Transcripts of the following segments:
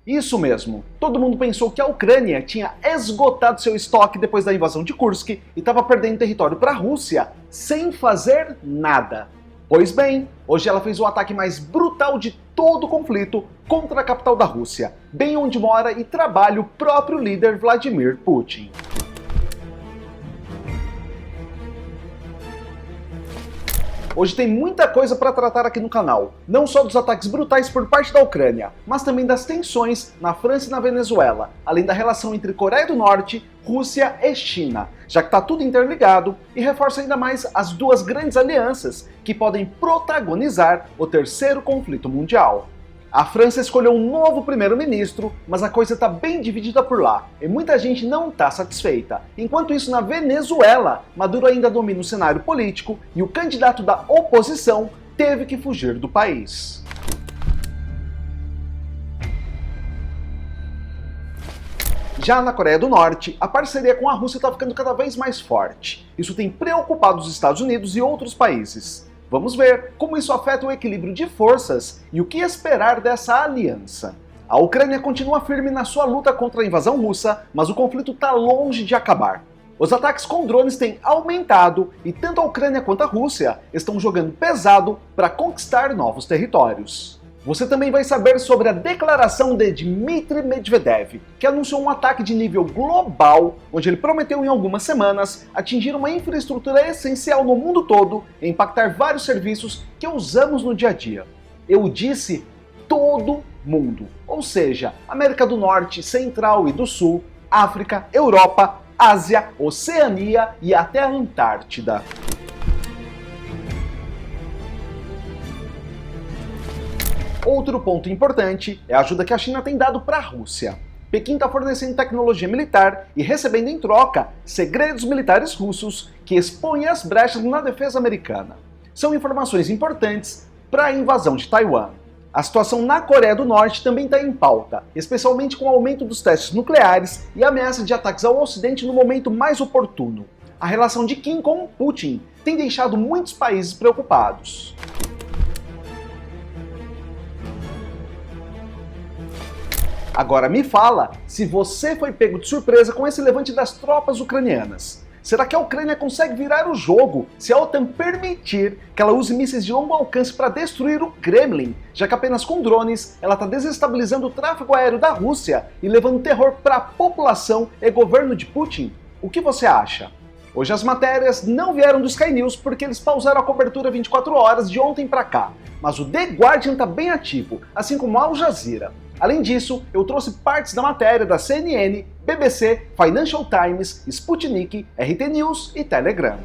Isso mesmo, todo mundo pensou que a Ucrânia tinha esgotado seu estoque depois da invasão de Kursk e estava perdendo território para a Rússia sem fazer nada. Pois bem, hoje ela fez o ataque mais brutal de todo o conflito contra a capital da Rússia, bem onde mora e trabalha o próprio líder Vladimir Putin. Hoje tem muita coisa para tratar aqui no canal, não só dos ataques brutais por parte da Ucrânia, mas também das tensões na França e na Venezuela, além da relação entre Coreia do Norte, Rússia e China, já que está tudo interligado e reforça ainda mais as duas grandes alianças que podem protagonizar o terceiro conflito mundial. A França escolheu um novo primeiro-ministro, mas a coisa está bem dividida por lá, e muita gente não está satisfeita. Enquanto isso, na Venezuela, Maduro ainda domina o cenário político e o candidato da oposição teve que fugir do país. Já na Coreia do Norte, a parceria com a Rússia está ficando cada vez mais forte. Isso tem preocupado os Estados Unidos e outros países. Vamos ver como isso afeta o equilíbrio de forças e o que esperar dessa aliança. A Ucrânia continua firme na sua luta contra a invasão russa, mas o conflito está longe de acabar. Os ataques com drones têm aumentado e tanto a Ucrânia quanto a Rússia estão jogando pesado para conquistar novos territórios. Você também vai saber sobre a declaração de Dmitry Medvedev, que anunciou um ataque de nível global, onde ele prometeu em algumas semanas atingir uma infraestrutura essencial no mundo todo e impactar vários serviços que usamos no dia a dia. Eu disse todo mundo, ou seja, América do Norte, Central e do Sul, África, Europa, Ásia, Oceania e até a Antártida. Outro ponto importante é a ajuda que a China tem dado para a Rússia. Pequim está fornecendo tecnologia militar e recebendo em troca segredos militares russos que expõem as brechas na defesa americana. São informações importantes para a invasão de Taiwan. A situação na Coreia do Norte também está em pauta, especialmente com o aumento dos testes nucleares e a ameaça de ataques ao Ocidente no momento mais oportuno. A relação de Kim com Putin tem deixado muitos países preocupados. Agora me fala se você foi pego de surpresa com esse levante das tropas ucranianas. Será que a Ucrânia consegue virar o jogo se a OTAN permitir que ela use mísseis de longo alcance para destruir o Kremlin, já que apenas com drones ela está desestabilizando o tráfego aéreo da Rússia e levando terror para a população e governo de Putin? O que você acha? Hoje as matérias não vieram do Sky News porque eles pausaram a cobertura 24 horas de ontem para cá, mas o The Guardian está bem ativo, assim como a Al Jazeera. Além disso, eu trouxe partes da matéria da CNN, BBC, Financial Times, Sputnik, RT News e Telegram.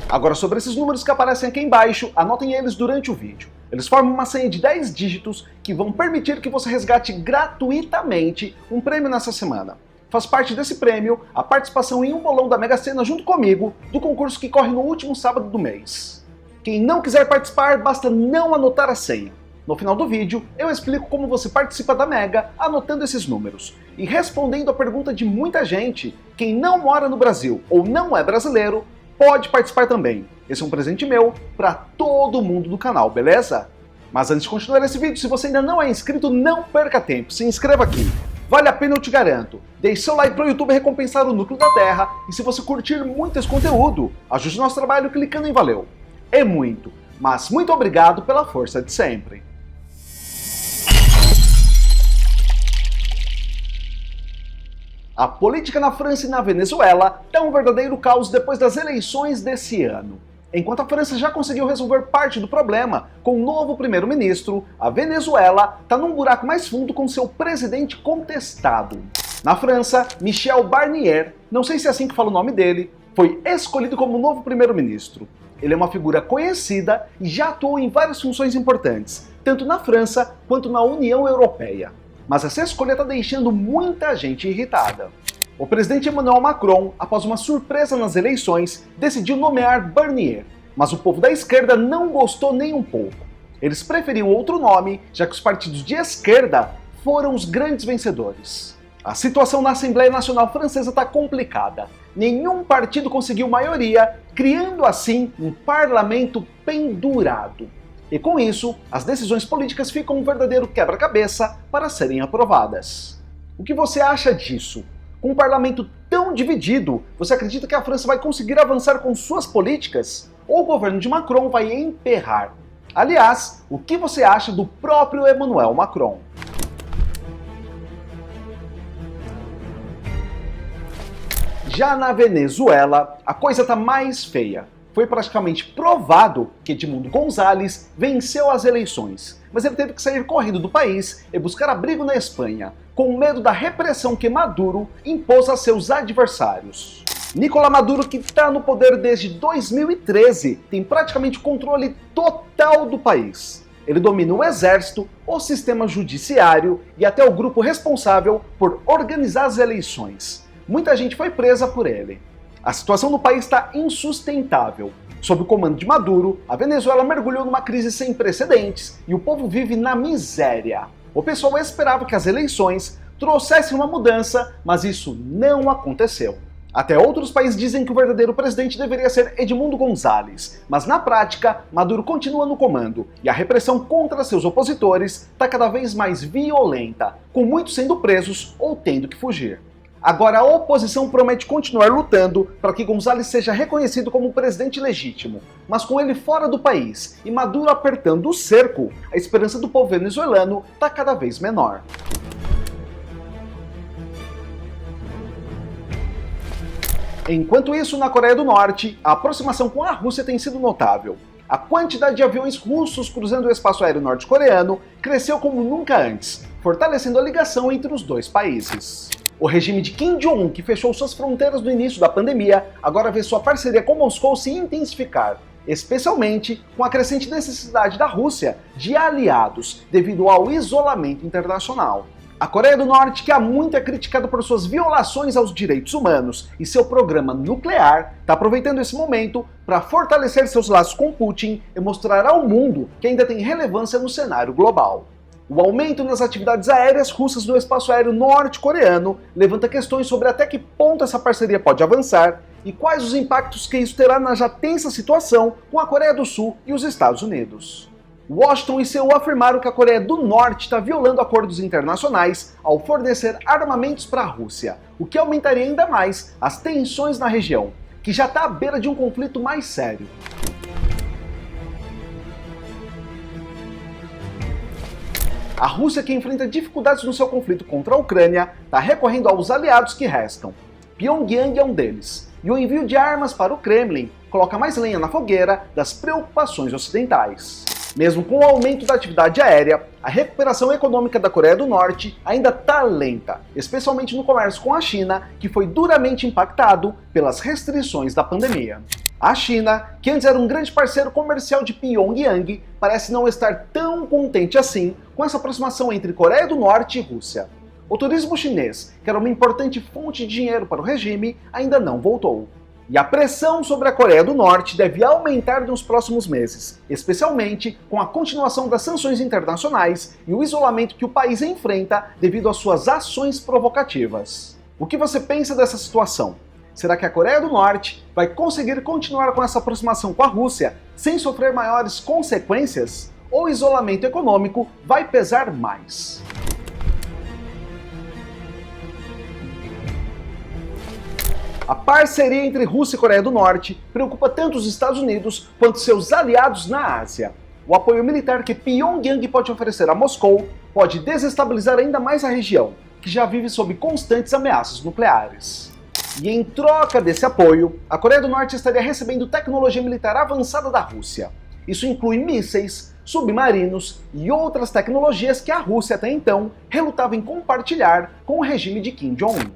Agora sobre esses números que aparecem aqui embaixo, anotem eles durante o vídeo. Eles formam uma senha de 10 dígitos que vão permitir que você resgate gratuitamente um prêmio nessa semana. Faz parte desse prêmio a participação em um bolão da Mega Sena junto comigo, do concurso que corre no último sábado do mês. Quem não quiser participar, basta não anotar a senha. No final do vídeo, eu explico como você participa da Mega anotando esses números. E respondendo a pergunta de muita gente, quem não mora no Brasil ou não é brasileiro, pode participar também. Esse é um presente meu para todo mundo do canal, beleza? Mas antes de continuar esse vídeo, se você ainda não é inscrito, não perca tempo, se inscreva aqui. Vale a pena, eu te garanto. Deixe seu like para o YouTube recompensar o núcleo da Terra e se você curtir muito esse conteúdo, ajude o nosso trabalho clicando em valeu. É muito, mas muito obrigado pela força de sempre. A política na França e na Venezuela está um verdadeiro caos depois das eleições desse ano. Enquanto a França já conseguiu resolver parte do problema com o novo primeiro-ministro, a Venezuela está num buraco mais fundo com seu presidente contestado. Na França, Michel Barnier, não sei se é assim que fala o nome dele, foi escolhido como novo primeiro-ministro. Ele é uma figura conhecida e já atuou em várias funções importantes, tanto na França quanto na União Europeia. Mas essa escolha está deixando muita gente irritada. O presidente Emmanuel Macron, após uma surpresa nas eleições, decidiu nomear Barnier, mas o povo da esquerda não gostou nem um pouco. Eles preferiam outro nome, já que os partidos de esquerda foram os grandes vencedores. A situação na Assembleia Nacional Francesa está complicada. Nenhum partido conseguiu maioria, criando assim um parlamento pendurado. E com isso, as decisões políticas ficam um verdadeiro quebra-cabeça para serem aprovadas. O que você acha disso? Com um parlamento tão dividido, você acredita que a França vai conseguir avançar com suas políticas? Ou o governo de Macron vai emperrar? Aliás, o que você acha do próprio Emmanuel Macron? Já na Venezuela, a coisa tá mais feia. Foi praticamente provado que Edmundo González venceu as eleições, mas ele teve que sair correndo do país e buscar abrigo na Espanha, com medo da repressão que Maduro impôs a seus adversários. Nicolás Maduro, que está no poder desde 2013, tem praticamente o controle total do país. Ele domina o exército, o sistema judiciário e até o grupo responsável por organizar as eleições. Muita gente foi presa por ele. A situação no país está insustentável. Sob o comando de Maduro, a Venezuela mergulhou numa crise sem precedentes e o povo vive na miséria. O pessoal esperava que as eleições trouxessem uma mudança, mas isso não aconteceu. Até outros países dizem que o verdadeiro presidente deveria ser Edmundo González, mas na prática, Maduro continua no comando e a repressão contra seus opositores está cada vez mais violenta, com muitos sendo presos ou tendo que fugir. Agora a oposição promete continuar lutando para que González seja reconhecido como presidente legítimo, mas com ele fora do país e Maduro apertando o cerco, a esperança do povo venezuelano está cada vez menor. Enquanto isso, na Coreia do Norte, a aproximação com a Rússia tem sido notável. A quantidade de aviões russos cruzando o espaço aéreo norte-coreano cresceu como nunca antes, fortalecendo a ligação entre os dois países. O regime de Kim Jong-un, que fechou suas fronteiras no início da pandemia, agora vê sua parceria com Moscou se intensificar, especialmente com a crescente necessidade da Rússia de aliados devido ao isolamento internacional. A Coreia do Norte, que há muito é criticada por suas violações aos direitos humanos e seu programa nuclear, está aproveitando esse momento para fortalecer seus laços com Putin e mostrar ao mundo que ainda tem relevância no cenário global. O aumento nas atividades aéreas russas no espaço aéreo norte-coreano levanta questões sobre até que ponto essa parceria pode avançar e quais os impactos que isso terá na já tensa situação com a Coreia do Sul e os Estados Unidos. Washington e Seul afirmaram que a Coreia do Norte está violando acordos internacionais ao fornecer armamentos para a Rússia, o que aumentaria ainda mais as tensões na região, que já está à beira de um conflito mais sério. A Rússia, que enfrenta dificuldades no seu conflito contra a Ucrânia, está recorrendo aos aliados que restam. Pyongyang é um deles, e o envio de armas para o Kremlin coloca mais lenha na fogueira das preocupações ocidentais. Mesmo com o aumento da atividade aérea, a recuperação econômica da Coreia do Norte ainda está lenta, especialmente no comércio com a China, que foi duramente impactado pelas restrições da pandemia. A China, que antes era um grande parceiro comercial de Pyongyang, parece não estar tão contente assim com essa aproximação entre Coreia do Norte e Rússia. O turismo chinês, que era uma importante fonte de dinheiro para o regime, ainda não voltou. E a pressão sobre a Coreia do Norte deve aumentar nos próximos meses, especialmente com a continuação das sanções internacionais e o isolamento que o país enfrenta devido às suas ações provocativas. O que você pensa dessa situação? Será que a Coreia do Norte vai conseguir continuar com essa aproximação com a Rússia sem sofrer maiores consequências? Ou o isolamento econômico vai pesar mais? A parceria entre Rússia e Coreia do Norte preocupa tanto os Estados Unidos quanto seus aliados na Ásia. O apoio militar que Pyongyang pode oferecer a Moscou pode desestabilizar ainda mais a região, que já vive sob constantes ameaças nucleares. E em troca desse apoio, a Coreia do Norte estaria recebendo tecnologia militar avançada da Rússia. Isso inclui mísseis, submarinos e outras tecnologias que a Rússia até então relutava em compartilhar com o regime de Kim Jong-un.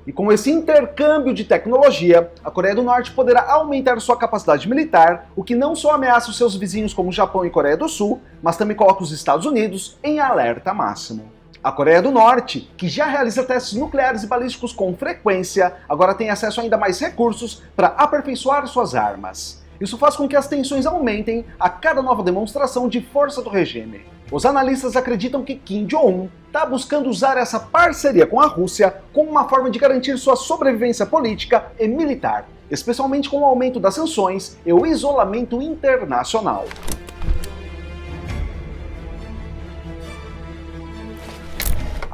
E com esse intercâmbio de tecnologia, a Coreia do Norte poderá aumentar sua capacidade militar, o que não só ameaça os seus vizinhos como Japão e Coreia do Sul, mas também coloca os Estados Unidos em alerta máximo. A Coreia do Norte, que já realiza testes nucleares e balísticos com frequência, agora tem acesso a ainda mais recursos para aperfeiçoar suas armas. Isso faz com que as tensões aumentem a cada nova demonstração de força do regime. Os analistas acreditam que Kim Jong-un está buscando usar essa parceria com a Rússia como uma forma de garantir sua sobrevivência política e militar, especialmente com o aumento das sanções e o isolamento internacional.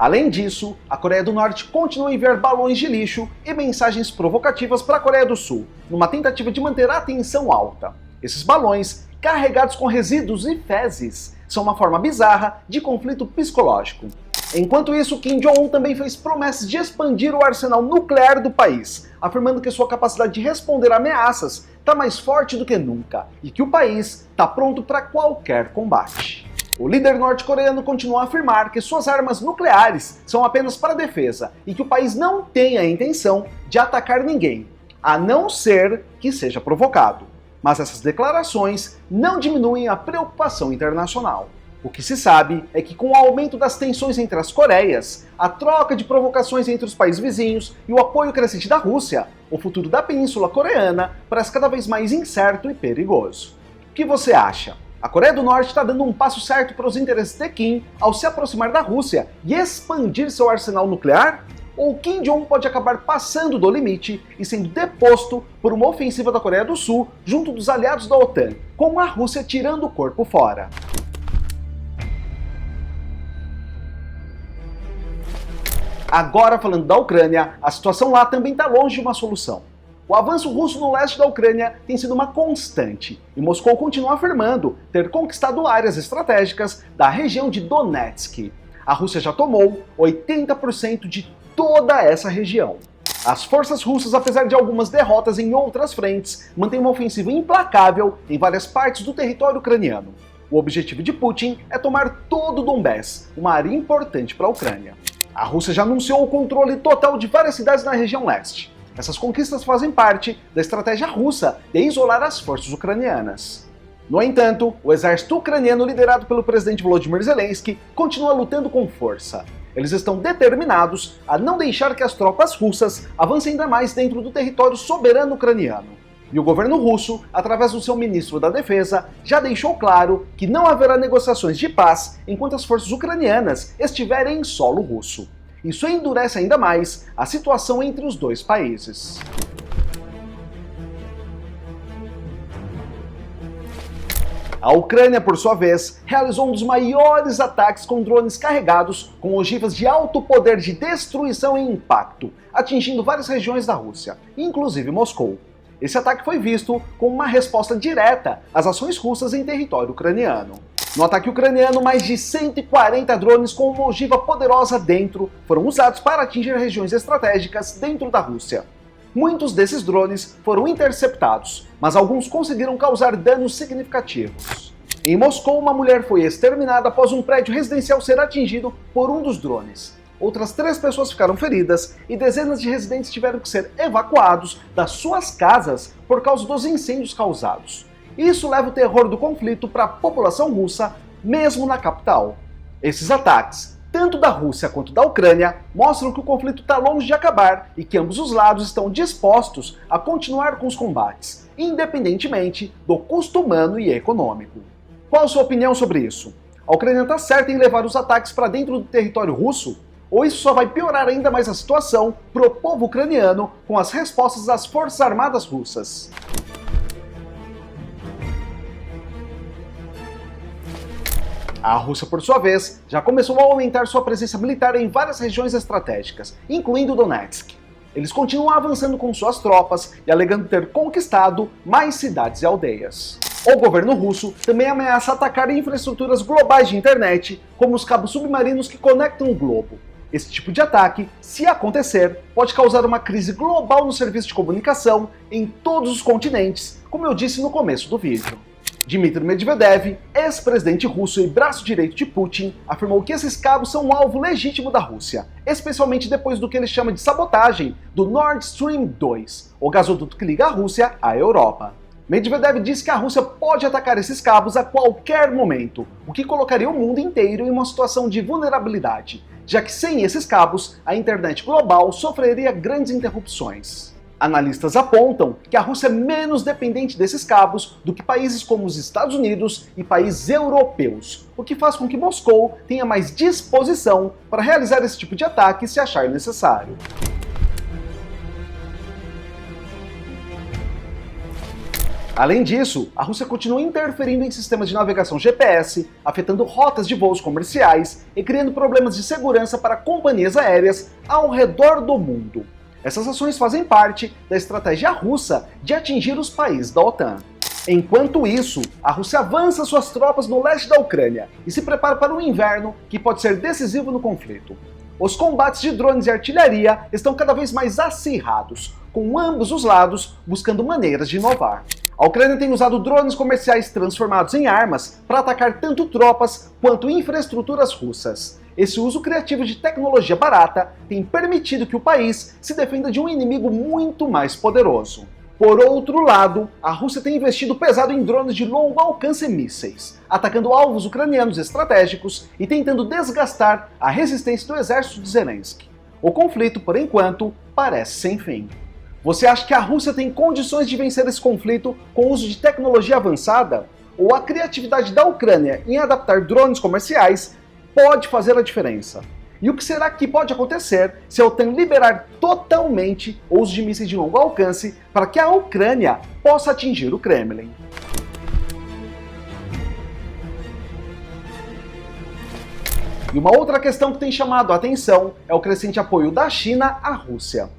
Além disso, a Coreia do Norte continua a enviar balões de lixo e mensagens provocativas para a Coreia do Sul, numa tentativa de manter a tensão alta. Esses balões, carregados com resíduos e fezes, são uma forma bizarra de conflito psicológico. Enquanto isso, Kim Jong-un também fez promessas de expandir o arsenal nuclear do país, afirmando que sua capacidade de responder a ameaças está mais forte do que nunca e que o país está pronto para qualquer combate. O líder norte-coreano continua a afirmar que suas armas nucleares são apenas para defesa e que o país não tem a intenção de atacar ninguém, a não ser que seja provocado. Mas essas declarações não diminuem a preocupação internacional. O que se sabe é que com o aumento das tensões entre as Coreias, a troca de provocações entre os países vizinhos e o apoio crescente da Rússia, o futuro da Península Coreana parece cada vez mais incerto e perigoso. O que você acha? A Coreia do Norte está dando um passo certo para os interesses de Kim ao se aproximar da Rússia e expandir seu arsenal nuclear? Ou Kim Jong pode acabar passando do limite e sendo deposto por uma ofensiva da Coreia do Sul junto dos aliados da OTAN, com a Rússia tirando o corpo fora? Agora, falando da Ucrânia, a situação lá também está longe de uma solução. O avanço russo no leste da Ucrânia tem sido uma constante, e Moscou continua afirmando ter conquistado áreas estratégicas da região de Donetsk. A Rússia já tomou 80% de toda essa região. As forças russas, apesar de algumas derrotas em outras frentes, mantêm uma ofensiva implacável em várias partes do território ucraniano. O objetivo de Putin é tomar todo o Donbass, uma área importante para a Ucrânia. A Rússia já anunciou o controle total de várias cidades na região leste. Essas conquistas fazem parte da estratégia russa de isolar as forças ucranianas. No entanto, o exército ucraniano liderado pelo presidente Volodymyr Zelensky continua lutando com força. Eles estão determinados a não deixar que as tropas russas avancem ainda mais dentro do território soberano ucraniano. E o governo russo, através do seu ministro da Defesa, já deixou claro que não haverá negociações de paz enquanto as forças ucranianas estiverem em solo russo. Isso endurece ainda mais a situação entre os dois países. A Ucrânia, por sua vez, realizou um dos maiores ataques com drones carregados com ogivas de alto poder de destruição e impacto, atingindo várias regiões da Rússia, inclusive Moscou. Esse ataque foi visto como uma resposta direta às ações russas em território ucraniano. No ataque ucraniano, mais de 140 drones com uma ogiva poderosa dentro foram usados para atingir regiões estratégicas dentro da Rússia. Muitos desses drones foram interceptados, mas alguns conseguiram causar danos significativos. Em Moscou, uma mulher foi exterminada após um prédio residencial ser atingido por um dos drones. Outras 3 pessoas ficaram feridas e dezenas de residentes tiveram que ser evacuados das suas casas por causa dos incêndios causados. Isso leva o terror do conflito para a população russa, mesmo na capital. Esses ataques, tanto da Rússia quanto da Ucrânia, mostram que o conflito está longe de acabar e que ambos os lados estão dispostos a continuar com os combates, independentemente do custo humano e econômico. Qual a sua opinião sobre isso? A Ucrânia está certa em levar os ataques para dentro do território russo? Ou isso só vai piorar ainda mais a situação para o povo ucraniano com as respostas das Forças Armadas russas? A Rússia, por sua vez, já começou a aumentar sua presença militar em várias regiões estratégicas, incluindo Donetsk. Eles continuam avançando com suas tropas e alegando ter conquistado mais cidades e aldeias. O governo russo também ameaça atacar infraestruturas globais de internet, como os cabos submarinos que conectam o globo. Esse tipo de ataque, se acontecer, pode causar uma crise global no serviço de comunicação em todos os continentes, como eu disse no começo do vídeo. Dmitry Medvedev, ex-presidente russo e braço direito de Putin, afirmou que esses cabos são um alvo legítimo da Rússia, especialmente depois do que ele chama de sabotagem do Nord Stream 2, o gasoduto que liga a Rússia à Europa. Medvedev disse que a Rússia pode atacar esses cabos a qualquer momento, o que colocaria o mundo inteiro em uma situação de vulnerabilidade, já que sem esses cabos, a internet global sofreria grandes interrupções. Analistas apontam que a Rússia é menos dependente desses cabos do que países como os Estados Unidos e países europeus, o que faz com que Moscou tenha mais disposição para realizar esse tipo de ataque se achar necessário. Além disso, a Rússia continua interferindo em sistemas de navegação GPS, afetando rotas de voos comerciais e criando problemas de segurança para companhias aéreas ao redor do mundo. Essas ações fazem parte da estratégia russa de atingir os países da OTAN. Enquanto isso, a Rússia avança suas tropas no leste da Ucrânia e se prepara para um inverno que pode ser decisivo no conflito. Os combates de drones e artilharia estão cada vez mais acirrados, com ambos os lados buscando maneiras de inovar. A Ucrânia tem usado drones comerciais transformados em armas para atacar tanto tropas quanto infraestruturas russas. Esse uso criativo de tecnologia barata tem permitido que o país se defenda de um inimigo muito mais poderoso. Por outro lado, a Rússia tem investido pesado em drones de longo alcance e mísseis, atacando alvos ucranianos estratégicos e tentando desgastar a resistência do exército de Zelensky. O conflito, por enquanto, parece sem fim. Você acha que a Rússia tem condições de vencer esse conflito com o uso de tecnologia avançada? Ou a criatividade da Ucrânia em adaptar drones comerciais pode fazer a diferença? E o que será que pode acontecer se a OTAN liberar totalmente o uso de mísseis de longo alcance para que a Ucrânia possa atingir o Kremlin? E uma outra questão que tem chamado a atenção é o crescente apoio da China à Rússia.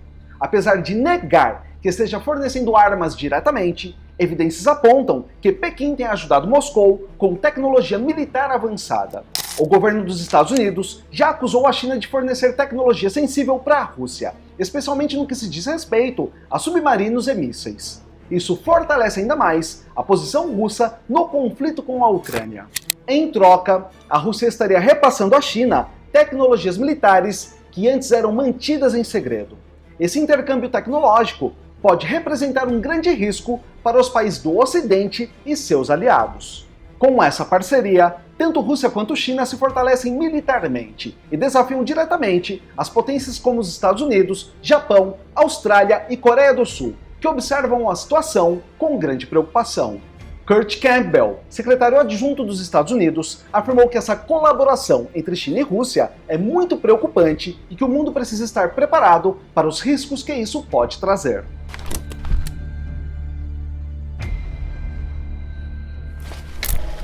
Apesar de negar que esteja fornecendo armas diretamente, evidências apontam que Pequim tem ajudado Moscou com tecnologia militar avançada. O governo dos Estados Unidos já acusou a China de fornecer tecnologia sensível para a Rússia, especialmente no que se diz respeito a submarinos e mísseis. Isso fortalece ainda mais a posição russa no conflito com a Ucrânia. Em troca, a Rússia estaria repassando à China tecnologias militares que antes eram mantidas em segredo. Esse intercâmbio tecnológico pode representar um grande risco para os países do Ocidente e seus aliados. Com essa parceria, tanto Rússia quanto China se fortalecem militarmente e desafiam diretamente as potências como os Estados Unidos, Japão, Austrália e Coreia do Sul, que observam a situação com grande preocupação. Kurt Campbell, secretário adjunto dos Estados Unidos, afirmou que essa colaboração entre China e Rússia é muito preocupante e que o mundo precisa estar preparado para os riscos que isso pode trazer.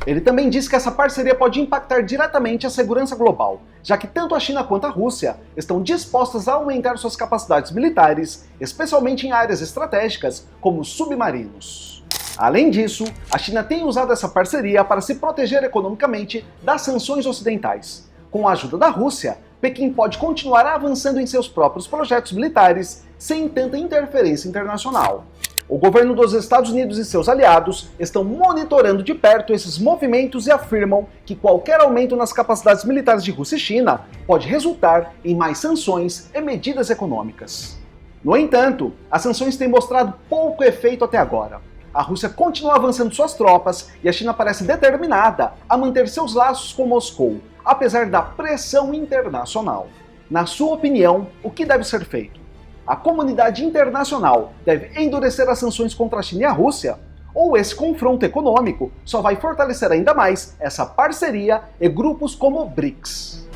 Ele também disse que essa parceria pode impactar diretamente a segurança global, já que tanto a China quanto a Rússia estão dispostas a aumentar suas capacidades militares, especialmente em áreas estratégicas como submarinos. Além disso, a China tem usado essa parceria para se proteger economicamente das sanções ocidentais. Com a ajuda da Rússia, Pequim pode continuar avançando em seus próprios projetos militares sem tanta interferência internacional. O governo dos Estados Unidos e seus aliados estão monitorando de perto esses movimentos e afirmam que qualquer aumento nas capacidades militares de Rússia e China pode resultar em mais sanções e medidas econômicas. No entanto, as sanções têm mostrado pouco efeito até agora. A Rússia continua avançando suas tropas e a China parece determinada a manter seus laços com Moscou, apesar da pressão internacional. Na sua opinião, o que deve ser feito? A comunidade internacional deve endurecer as sanções contra a China e a Rússia? Ou esse confronto econômico só vai fortalecer ainda mais essa parceria e grupos como o BRICS?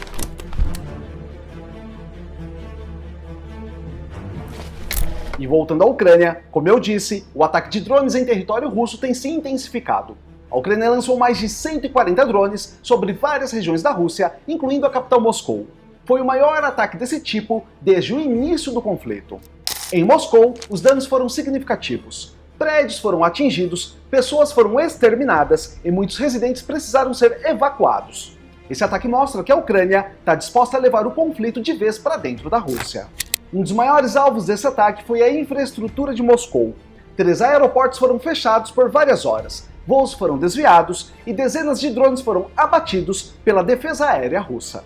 E voltando à Ucrânia, como eu disse, o ataque de drones em território russo tem se intensificado. A Ucrânia lançou mais de 140 drones sobre várias regiões da Rússia, incluindo a capital Moscou. Foi o maior ataque desse tipo desde o início do conflito. Em Moscou, os danos foram significativos. Prédios foram atingidos, pessoas foram exterminadas e muitos residentes precisaram ser evacuados. Esse ataque mostra que a Ucrânia está disposta a levar o conflito de vez para dentro da Rússia. Um dos maiores alvos desse ataque foi a infraestrutura de Moscou. 3 aeroportos foram fechados por várias horas, voos foram desviados e dezenas de drones foram abatidos pela defesa aérea russa.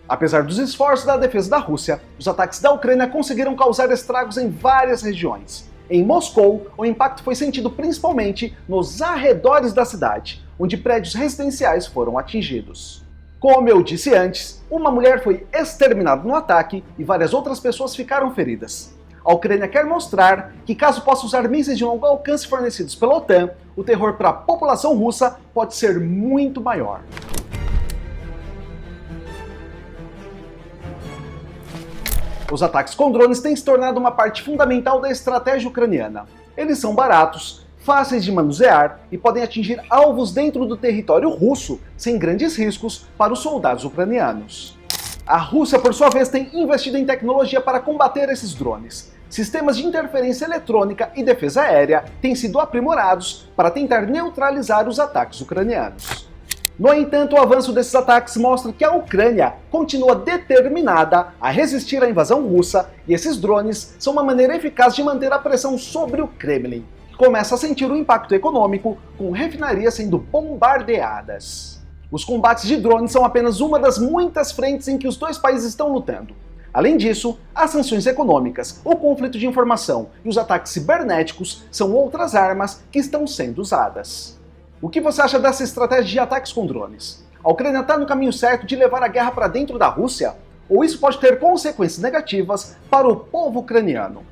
Apesar dos esforços da defesa da Rússia, os ataques da Ucrânia conseguiram causar estragos em várias regiões. Em Moscou, o impacto foi sentido principalmente nos arredores da cidade, onde prédios residenciais foram atingidos. Como eu disse antes, uma mulher foi exterminada no ataque e várias outras pessoas ficaram feridas. A Ucrânia quer mostrar que, caso possa usar mísseis de longo alcance fornecidos pela OTAN, o terror para a população russa pode ser muito maior. Os ataques com drones têm se tornado uma parte fundamental da estratégia ucraniana. Eles são baratos, fáceis de manusear e podem atingir alvos dentro do território russo sem grandes riscos para os soldados ucranianos. A Rússia, por sua vez, tem investido em tecnologia para combater esses drones. Sistemas de interferência eletrônica e defesa aérea têm sido aprimorados para tentar neutralizar os ataques ucranianos. No entanto, o avanço desses ataques mostra que a Ucrânia continua determinada a resistir à invasão russa e esses drones são uma maneira eficaz de manter a pressão sobre o Kremlin, que começa a sentir o impacto econômico com refinarias sendo bombardeadas. Os combates de drones são apenas uma das muitas frentes em que os dois países estão lutando. Além disso, as sanções econômicas, o conflito de informação e os ataques cibernéticos são outras armas que estão sendo usadas. O que você acha dessa estratégia de ataques com drones? A Ucrânia está no caminho certo de levar a guerra para dentro da Rússia? Ou isso pode ter consequências negativas para o povo ucraniano?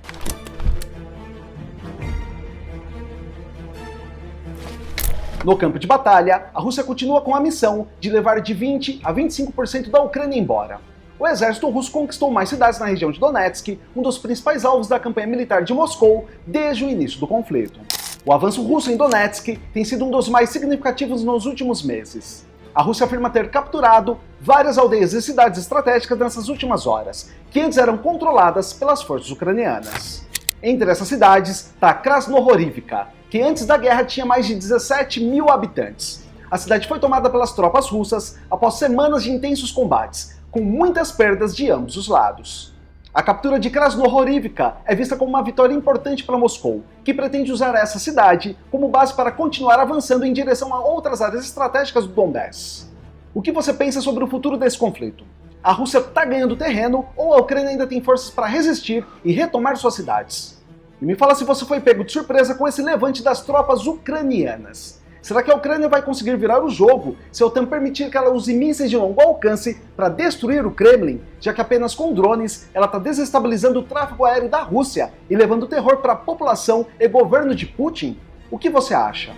No campo de batalha, a Rússia continua com a missão de levar de 20% a 25% da Ucrânia embora. O exército russo conquistou mais cidades na região de Donetsk, um dos principais alvos da campanha militar de Moscou desde o início do conflito. O avanço russo em Donetsk tem sido um dos mais significativos nos últimos meses. A Rússia afirma ter capturado várias aldeias e cidades estratégicas nessas últimas horas, que antes eram controladas pelas forças ucranianas. Entre essas cidades está Krasnohorivka, que antes da guerra tinha mais de 17 mil habitantes. A cidade foi tomada pelas tropas russas após semanas de intensos combates, com muitas perdas de ambos os lados. A captura de Krasnohorivka é vista como uma vitória importante para Moscou, que pretende usar essa cidade como base para continuar avançando em direção a outras áreas estratégicas do Donbass. O que você pensa sobre o futuro desse conflito? A Rússia está ganhando terreno ou a Ucrânia ainda tem forças para resistir e retomar suas cidades? E me fala se você foi pego de surpresa com esse levante das tropas ucranianas. Será que a Ucrânia vai conseguir virar o jogo se a OTAN permitir que ela use mísseis de longo alcance para destruir o Kremlin, já que apenas com drones ela está desestabilizando o tráfego aéreo da Rússia e levando terror para a população e governo de Putin? O que você acha?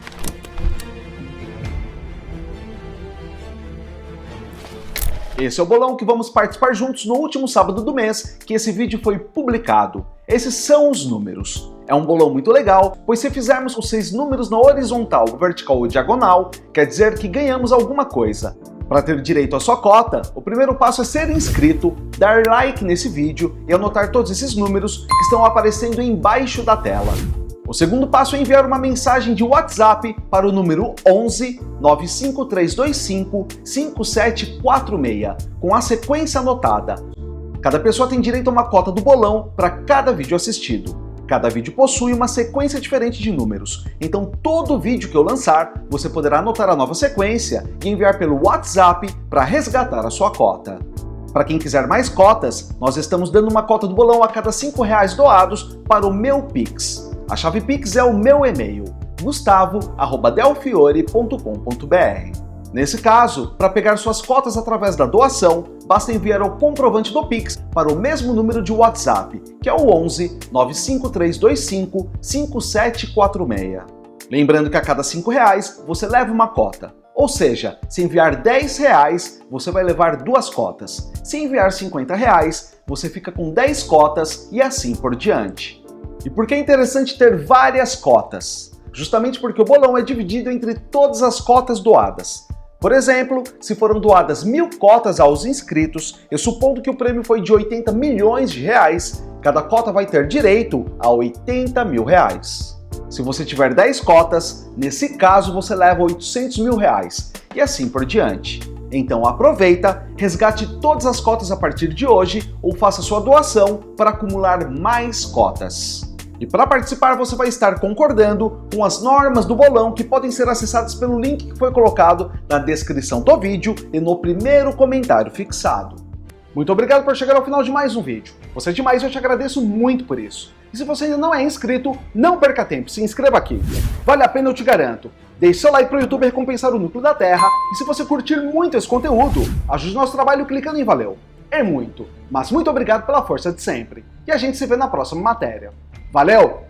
Esse é o bolão que vamos participar juntos no último sábado do mês que esse vídeo foi publicado. Esses são os números. É um bolão muito legal, pois se fizermos os 6 números na horizontal, vertical ou diagonal, quer dizer que ganhamos alguma coisa. Para ter direito à sua cota, o primeiro passo é ser inscrito, dar like nesse vídeo e anotar todos esses números que estão aparecendo embaixo da tela. O segundo passo é enviar uma mensagem de WhatsApp para o número 11 95325 5746, com a sequência anotada. Cada pessoa tem direito a uma cota do bolão para cada vídeo assistido. Cada vídeo possui uma sequência diferente de números, então todo vídeo que eu lançar, você poderá anotar a nova sequência e enviar pelo WhatsApp para resgatar a sua cota. Para quem quiser mais cotas, nós estamos dando uma cota do bolão a cada R$5 doados para o meu Pix. A chave Pix é o meu e-mail, gustavo@delfiore.com.br. Nesse caso, para pegar suas cotas através da doação, basta enviar o comprovante do Pix para o mesmo número de WhatsApp, que é o 11 95325 5746. Lembrando que a cada R$5 você leva uma cota. Ou seja, se enviar R$10, você vai levar 2 cotas. Se enviar R$50, você fica com 10 cotas e assim por diante. E por que é interessante ter várias cotas? Justamente porque o bolão é dividido entre todas as cotas doadas. Por exemplo, se foram doadas 1.000 cotas aos inscritos, e supondo que o prêmio foi de 80 milhões de reais, cada cota vai ter direito a 80 mil reais. Se você tiver 10 cotas, nesse caso você leva 800 mil reais, e assim por diante. Então aproveita, resgate todas as cotas a partir de hoje ou faça sua doação para acumular mais cotas. E para participar você vai estar concordando com as normas do bolão que podem ser acessadas pelo link que foi colocado na descrição do vídeo e no primeiro comentário fixado. Muito obrigado por chegar ao final de mais um vídeo. Você é demais e eu te agradeço muito por isso. E se você ainda não é inscrito, não perca tempo, se inscreva aqui. Vale a pena, eu te garanto. Deixe seu like para o YouTube recompensar o Núcleo da Terra e se você curtir muito esse conteúdo, ajude nosso trabalho clicando em valeu. É muito, mas muito obrigado pela força de sempre. E a gente se vê na próxima matéria. Valeu!